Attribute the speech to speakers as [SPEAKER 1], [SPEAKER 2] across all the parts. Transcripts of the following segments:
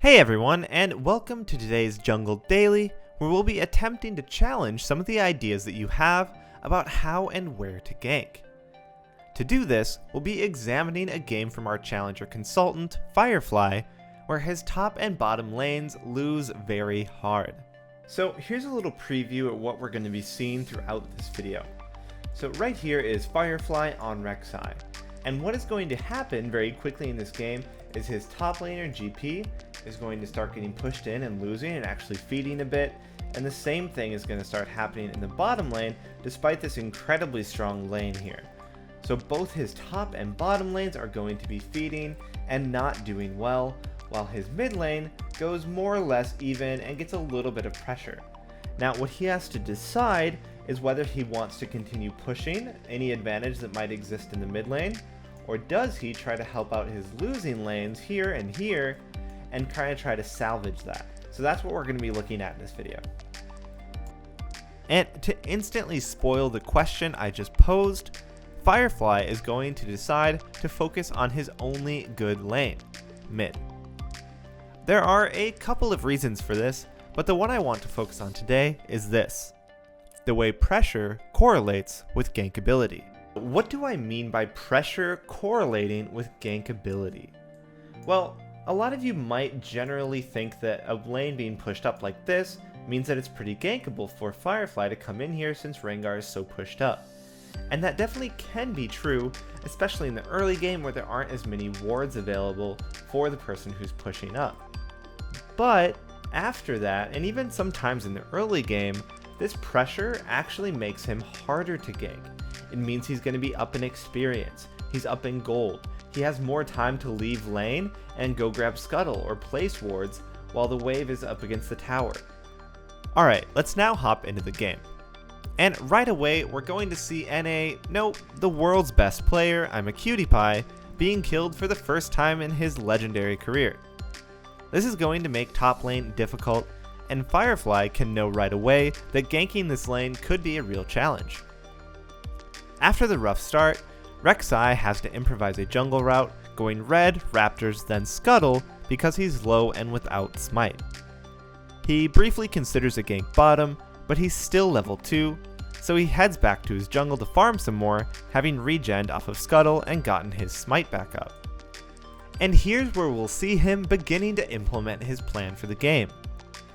[SPEAKER 1] Hey everyone, and welcome to today's Jungle Daily, where we'll be attempting to challenge some of the ideas that you have about how and where to gank. To do this, we'll be examining a game from our challenger consultant, Firefly, where his top and bottom lanes lose very hard. So here's a little preview of what we're going to be seeing throughout this video. So right here is Firefly on Rek'Sai, and what is going to happen very quickly in this game is his top laner GP is going to start getting pushed in and losing and actually feeding a bit, and the same thing is going to start happening in the bottom lane despite this incredibly strong lane here. So both his top and bottom lanes are going to be feeding and not doing well, while his mid lane goes more or less even and gets a little bit of pressure. Now what he has to decide is whether he wants to continue pushing any advantage that might exist in the mid lane, or does he try to help out his losing lanes here and kind of try to salvage that. So that's what we're going to be looking at in this video. And to instantly spoil the question I just posed, Firefly is going to decide to focus on his only good lane, mid. There are a couple of reasons for this, but the one I want to focus on today is this: the way pressure correlates with gankability. What do I mean by pressure correlating with gankability? Well, a lot of you might generally think that a lane being pushed up like this means that it's pretty gankable for Firefly to come in here since Rengar is so pushed up. And that definitely can be true, especially in the early game where there aren't as many wards available for the person who's pushing up. But after that, and even sometimes in the early game, this pressure actually makes him harder to gank. It means he's going to be up in experience, he's up in gold, he has more time to leave lane and go grab scuttle or place wards while the wave is up against the tower. Alright, let's now hop into the game. And right away we're going to see the world's best player, I'm a cutie pie, being killed for the first time in his legendary career. This is going to make top lane difficult, and Firefly can know right away that ganking this lane could be a real challenge. After the rough start, Rek'Sai has to improvise a jungle route, going red, raptors, then scuttle because he's low and without smite. He briefly considers a gank bottom, but he's still level 2, so he heads back to his jungle to farm some more, having regened off of scuttle and gotten his smite back up. And here's where we'll see him beginning to implement his plan for the game: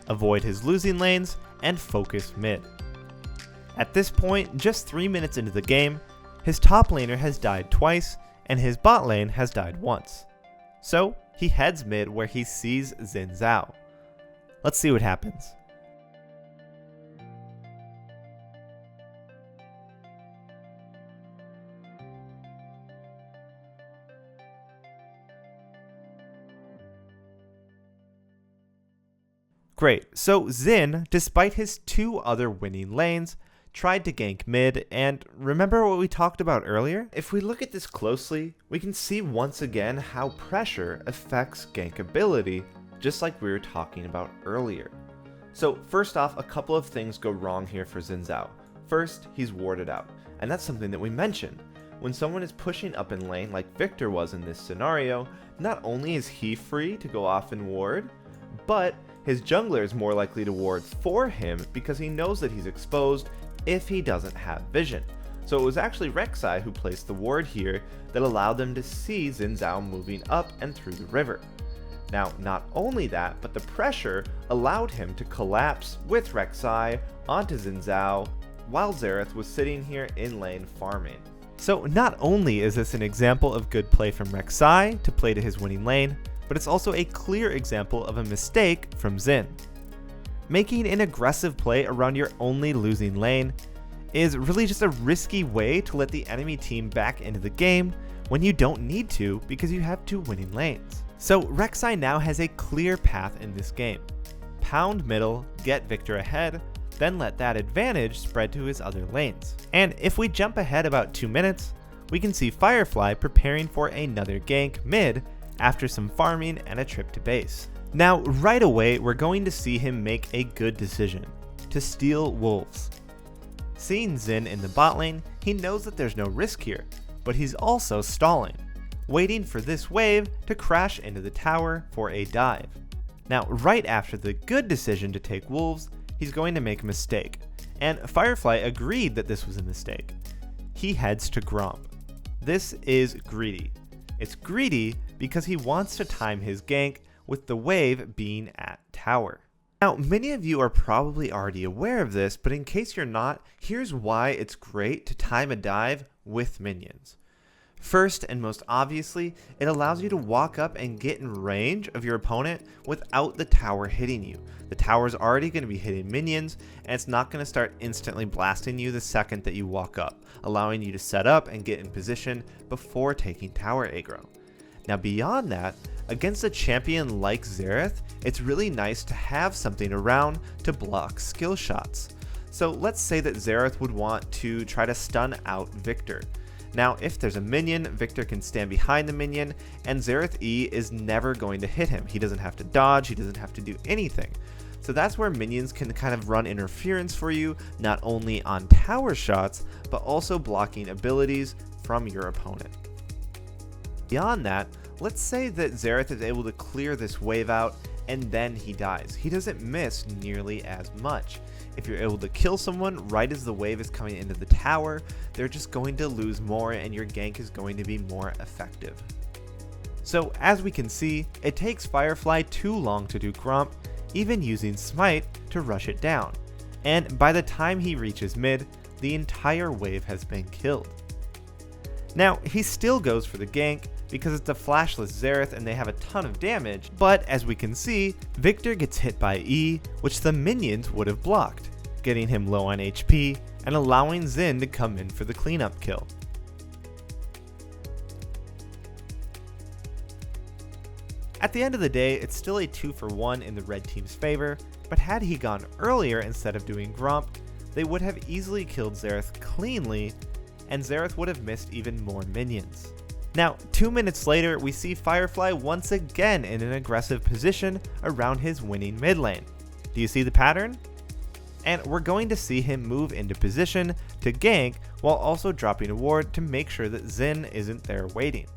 [SPEAKER 1] avoid his losing lanes and focus mid. At this point, just 3 minutes into the game, his top laner has died twice, and his bot lane has died once. So, he heads mid where he sees Xin Zhao. Let's see what happens. Great, so Xin, despite his 2 other winning lanes, tried to gank mid, and remember what we talked about earlier? If we look at this closely, we can see once again how pressure affects gankability, just like we were talking about earlier. So first off, a couple of things go wrong here for Xin Zhao. First, he's warded out, and that's something that we mentioned. When someone is pushing up in lane like Victor was in this scenario, not only is he free to go off and ward, but his jungler is more likely to ward for him because he knows that he's exposed if he doesn't have vision. So it was actually Rek'Sai who placed the ward here that allowed them to see Xin Zhao moving up and through the river. Now, not only that, but the pressure allowed him to collapse with Rek'Sai onto Xin Zhao while Xerath was sitting here in lane farming. So not only is this an example of good play from Rek'Sai to play to his winning lane, but it's also a clear example of a mistake from Xin. Making an aggressive play around your only losing lane is really just a risky way to let the enemy team back into the game when you don't need to because you have 2 winning lanes. So Rek'Sai now has a clear path in this game. Pound middle, get Victor ahead, then let that advantage spread to his other lanes. And if we jump ahead about 2 minutes, we can see Firefly preparing for another gank mid after some farming and a trip to base. Now, right away, we're going to see him make a good decision: to steal wolves. Seeing Xin in the bot lane, he knows that there's no risk here, but he's also stalling, waiting for this wave to crash into the tower for a dive. Now, right after the good decision to take wolves, he's going to make a mistake, and Firefly agreed that this was a mistake. He heads to Gromp. This is greedy. It's greedy because he wants to time his gank with the wave being at tower. Now, many of you are probably already aware of this, but in case you're not, here's why it's great to time a dive with minions. First and most obviously, it allows you to walk up and get in range of your opponent without the tower hitting you. The tower's already going to be hitting minions, and it's not going to start instantly blasting you the second that you walk up, allowing you to set up and get in position before taking tower aggro. Now beyond that, against a champion like Xerath, it's really nice to have something around to block skill shots. So let's say that Xerath would want to try to stun out Victor. Now, if there's a minion, Victor can stand behind the minion, and Xerath E is never going to hit him. He doesn't have to dodge, he doesn't have to do anything. So that's where minions can kind of run interference for you, not only on tower shots, but also blocking abilities from your opponent. Beyond that, let's say that Xerath is able to clear this wave out, and then he dies. He doesn't miss nearly as much. If you're able to kill someone right as the wave is coming into the tower, they're just going to lose more and your gank is going to be more effective. So as we can see, it takes Firefly too long to do Gromp, even using Smite to rush it down. And by the time he reaches mid, the entire wave has been killed. Now, he still goes for the gank because it's a flashless Xerath and they have a ton of damage, but as we can see, Victor gets hit by E, which the minions would have blocked, getting him low on HP and allowing Xin to come in for the cleanup kill. At the end of the day, it's still a 2-for-1 in the red team's favor, but had he gone earlier instead of doing Gromp, they would have easily killed Xerath cleanly, and Xerath would have missed even more minions. Now, 2 minutes later, we see Firefly once again in an aggressive position around his winning mid lane. Do you see the pattern? And we're going to see him move into position to gank while also dropping a ward to make sure that Xin isn't there waiting.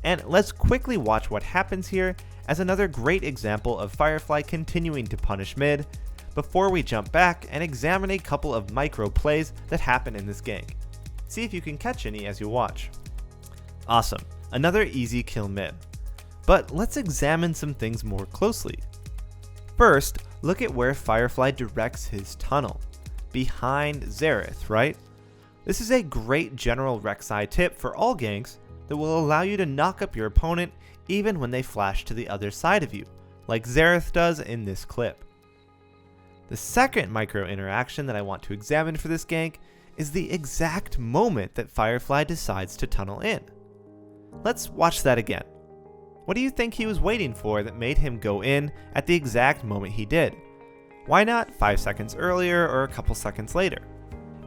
[SPEAKER 1] And let's quickly watch what happens here as another great example of Firefly continuing to punish mid before we jump back and examine a couple of micro plays that happen in this gank. See if you can catch any as you watch. Awesome, another easy kill mid. But let's examine some things more closely. First, look at where Firefly directs his tunnel. Behind Xerath, right? This is a great general Rek'Sai tip for all ganks that will allow you to knock up your opponent even when they flash to the other side of you, like Xerath does in this clip. The second micro interaction that I want to examine for this gank is the exact moment that Firefly decides to tunnel in. Let's watch that again. What do you think he was waiting for that made him go in at the exact moment he did? Why not 5 seconds earlier or a couple seconds later?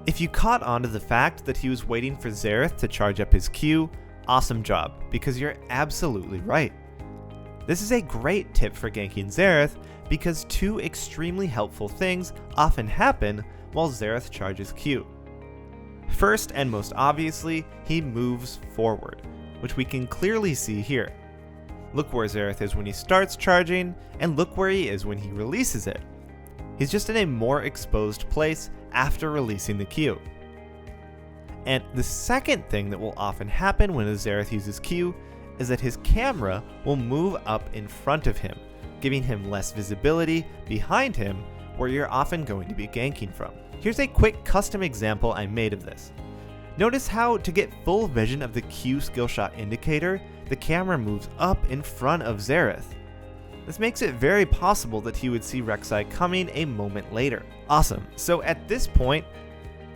[SPEAKER 1] If you caught on to the fact that he was waiting for Xerath to charge up his Q, awesome job, because you're absolutely right. This is a great tip for ganking Xerath because 2 extremely helpful things often happen while Xerath charges Q. First and most obviously, he moves forward, which we can clearly see here. Look where Xerath is when he starts charging, and look where he is when he releases it. He's just in a more exposed place after releasing the Q. And the second thing that will often happen when a Xerath uses Q is that his camera will move up in front of him, giving him less visibility behind him where you're often going to be ganking from. Here's a quick custom example I made of this. Notice how, to get full vision of the Q skill shot indicator, the camera moves up in front of Xerath. This makes it very possible that he would see Rek'Sai coming a moment later. Awesome, so at this point,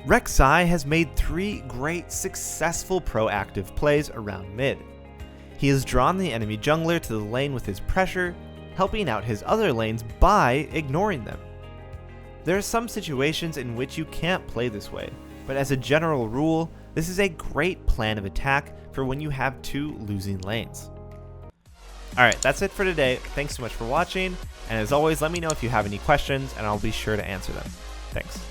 [SPEAKER 1] Rek'Sai has made 3 great successful proactive plays around mid. He has drawn the enemy jungler to the lane with his pressure, helping out his other lanes by ignoring them. There are some situations in which you can't play this way, but as a general rule, this is a great plan of attack for when you have 2 losing lanes. Alright, that's it for today. Thanks so much for watching, and as always, let me know if you have any questions and I'll be sure to answer them. Thanks.